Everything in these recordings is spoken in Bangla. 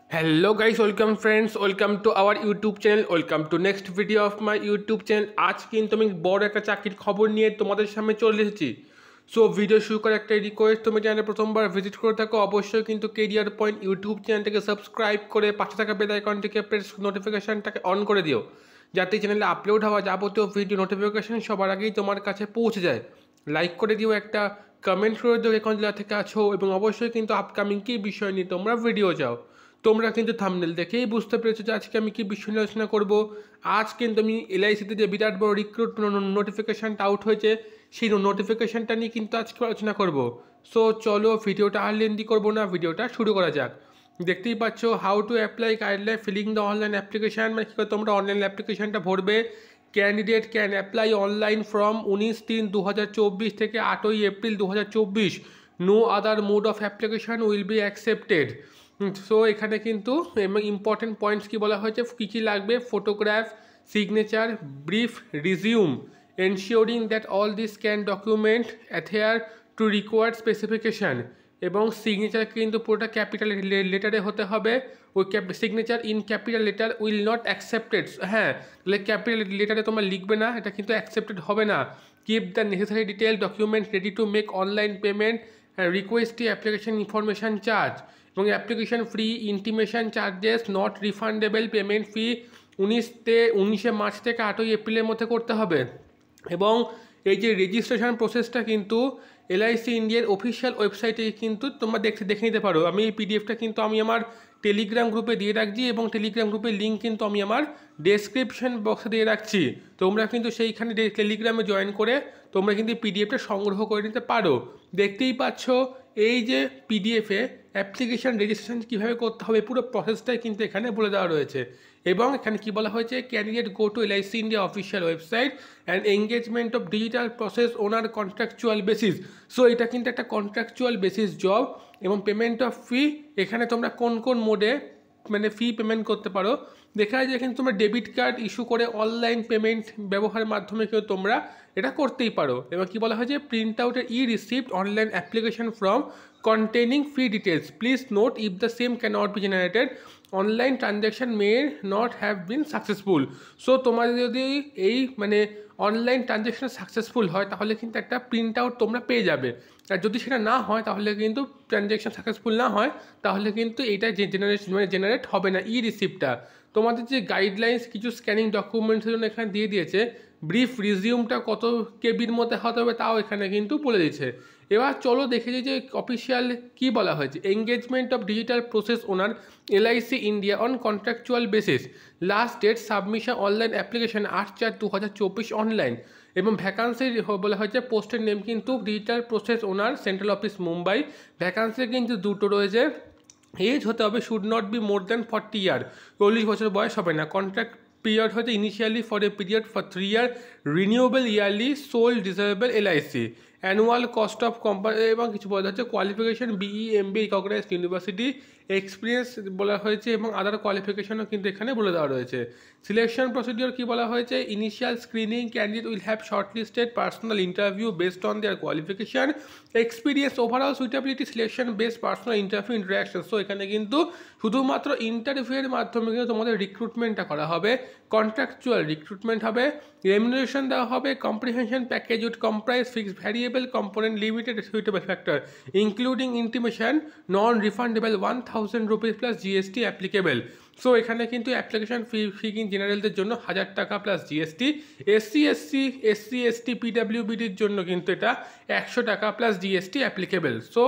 Hello guys, welcome friends, welcome to our YouTube channel, welcome to next video of my YouTube channel। আজ কিন্তু আমি বড় একটা চাকরির খবর নিয়ে তোমাদের সামনে চলে এসেছি। সো ভিডিও শুরু করার একটা রিকোয়েস্ট, তুমি চ্যানেলে প্রথমবার ভিজিট করে থাকো অবশ্যই কিন্তু কেরিয়ার পয়েন্ট ইউটিউব চ্যানেলটাকে সাবস্ক্রাইব করে পাশে থাকা বেল আইকনটিকে প্রেস নোটিফিকেশনটাকে অন করে দিও, যাতে চ্যানেলে আপলোড হওয়া যাবতীয় ভিডিও নোটিফিকেশন সবার আগেই তোমার কাছে পৌঁছে যায়। লাইক করে দিও, একটা কমেন্ট করে দিও এখন জেলা থেকে আছো, এবং অবশ্যই কিন্তু আপকামিং কী বিষয় নিয়ে তোমরা ভিডিও চাও। তোমরা কিন্তু থাম্বনেল দেখেই বুঝতে পেরেছো যে আজকে আমি কি বিষয় নিয়ে আলোচনা করবো। আজ কিন্তু আমি এলআইসিতে যে বিরাট বড় রিক্রুটমেন্ট নোটিফিকেশানটা আউট হয়েছে, সেই নোটিফিকেশানটা নিয়ে কিন্তু আজকে আলোচনা করব। সো চলো ভিডিওটা আর লেন্দি করবো না, ভিডিওটা শুরু করা যাক। দেখতেই পাচ্ছ how to apply guideline filling the online application, মানে কী করে তোমরা অনলাইন অ্যাপ্লিকেশানটা ভরবে। Candidate can apply online from 19/3/2024 থেকে 8ই April 2024। No other mode of application will be accepted. So এখানে কিন্তু ইম্পর্টেন্ট পয়েন্টস কি বলা হয়েছে, কী কী লাগবে: photograph, signature, brief, resume, ensuring that all this can document adhere to required specification. এবং সিগনেচার কিন্তু পুরোটা ক্যাপিটাল লেটারে হতে হবে। ওই signature in capital letter will not accepted. হ্যাঁ, তাহলে ক্যাপিটাল লেটারে তোমরা লিখবে না, এটা কিন্তু অ্যাকসেপ্টেড হবে না। Keep the necessary detail document ready to make online payment, request application information charge এবং application free, intimation charges not refundable, payment fee 19 March থেকে 8ই এপ্রিলের মধ্যে করতে হবে। এবং এই যে রেজিস্ট্রেশন প্রসেসটা কিন্তু এলআইসি ইন্ডিয়ার অফিসিয়াল ওয়েবসাইটে কিন্তু তোমরা দেখে নিতে পারো। আমি এই পিডিএফটা কিন্তু আমি আমার টেলিগ্রাম গ্রুপে দিয়ে রাখছি, এবং টেলিগ্রাম গ্রুপের লিঙ্ক কিন্তু আমি আমার ডেসক্রিপশন বক্সে দিয়ে রাখছি। তোমরা কিন্তু সেইখানে টেলিগ্রামে জয়েন করে তোমরা কিন্তু পিডিএফটা সংগ্রহ করে নিতে পারো। দেখতেই পাচ্ছ এই যে পিডিএফে অ্যাপ্লিকেশান রেজিস্ট্রেশন কীভাবে করতে হবে পুরো প্রসেসটাই কিন্তু এখানে বলে দেওয়া রয়েছে। এবং এখানে কি বলা হয়েছে, candidate go to LIC India official website and engagement of digital process owner contractual basis. So এটা কিন্তু একটা কন্ট্রাকচুয়াল বেসিস জব। এবং পেমেন্ট অফ ফি, এখানে তোমরা কোন কোন মোডে মানে ফি পেমেন্ট করতে পারো দেখা যায়। এখানে তোমরা ডেবিট কার্ড ইস্যু করে অনলাইন পেমেন্ট ব্যবহারের মাধ্যমে কেউ তোমরা এটা করতেই পারো। এবং কী বলা হয়েছে, প্রিন্ট আউটের received online application form containing fee details. Please note if the same cannot be generated, online transaction may not have been successful. So তোমার যদি এই মানে অনলাইন ট্রানজ্যাকশন সাকসেসফুল হয় তাহলে কিন্তু একটা প্রিন্ট আউট তোমরা পেয়ে যাবে। আর যদি সেটা না হয় তাহলে কিন্তু ট্রানজ্যাকশন সাকসেসফুল না হয় তাহলে কিন্তু এইটা জেনারেট হবে না রিসিপ্টটা। তোমাদের যে গাইডলাইন্স কিছু স্ক্যানিং ডকুমেন্টসের জন্য এখানে দিয়ে দিয়েছে। ব্রিফ রিজিউমটা কত কেবির মধ্যে হতে হবে তাও এখানে কিন্তু বলে দিয়েছে। এবার চলো দেখে যে অফিসিয়াল কী বলা হয়েছে। Engagement of digital process owner LIC India on contractual basis, last date submission online application 8/4/2024 online. এবং ভ্যাকান্সি বলা হয়েছে, পোস্টের নেম কিন্তু digital process owner, central office Mumbai. Vacancy কিন্তু দুটো রয়েছে। এজ হতে হবে should not be more than 40 year, 40 বছর বয়স হবে না। কন্ট্রাক্ট পিরিয়ড হচ্ছে initially for a period for 3 year, renewable yearly, sole desirable LIC. Annual cost of company এবং কিছু বলা হচ্ছে qualification BE MBA recognised university, experience বলা হয়েছে এবং আদার কোয়ালিফিকেশনও কিন্তু এখানে বলে দেওয়া রয়েছে। সিলেকশন প্রসিডিওর কী বলা হয়েছে, initial screening, candidate will have shortlisted personal interview based on their qualification, experience, overall suitability, selection based personal interview interaction. So এখানে কিন্তু শুধুমাত্র ইন্টারভিউয়ের মাধ্যমে কিন্তু তোমাদের রিক্রুটমেন্টটা করা হবে, কন্ট্রাকচুয়াল রিক্রুটমেন্ট হবে। রেমুনারেশন দেওয়া হবে, comprehension package with comprise fixed variable component limited suitable factor including intimation non refundable 1000 rupees plus GST applicable. So এখানে কিন্তু অ্যাপ্লিকেশন ফি জেনারেলদের জন্য 1000 টাকা প্লাস জিএসটি, এসসি এসটি পিডাব্লিউবিডির জন্য কিন্তু এটা 100 টাকা প্লাস জিএসটি অ্যাপ্লিকেবল। সো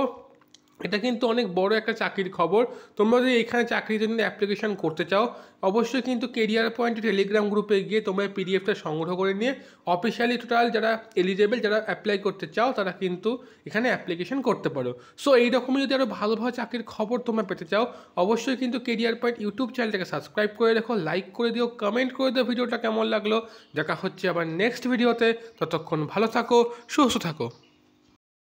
এটা কিন্তু অনেক বড় একটা চাকরির খবর। তোমরা যদি এখানে চাকরির জন্য অ্যাপ্লিকেশন করতে চাও অবশ্যই কিন্তু কেরিয়ার পয়েন্ট টেলিগ্রাম গ্রুপে গিয়ে তোমরা পিডিএফটা সংগ্রহ করে নিয়ে অফিসিয়ালি টোটাল যারা এলিজেবল, যারা অ্যাপ্লাই করতে চাও তারা কিন্তু এখানে অ্যাপ্লিকেশন করতে পারো। সো এইরকমই যদি আরও ভালো ভালো চাকরির খবর তোমরা পেতে চাও অবশ্যই কিন্তু কেরিয়ার পয়েন্ট ইউটিউব চ্যানেলটাকে সাবস্ক্রাইব করে রাখো, লাইক করে দিও, কমেন্ট করে দিও ভিডিওটা কেমন লাগলো। দেখা হচ্ছে আবার নেক্সট ভিডিওতে, ততক্ষণ ভালো থাকো, সুস্থ থাকো।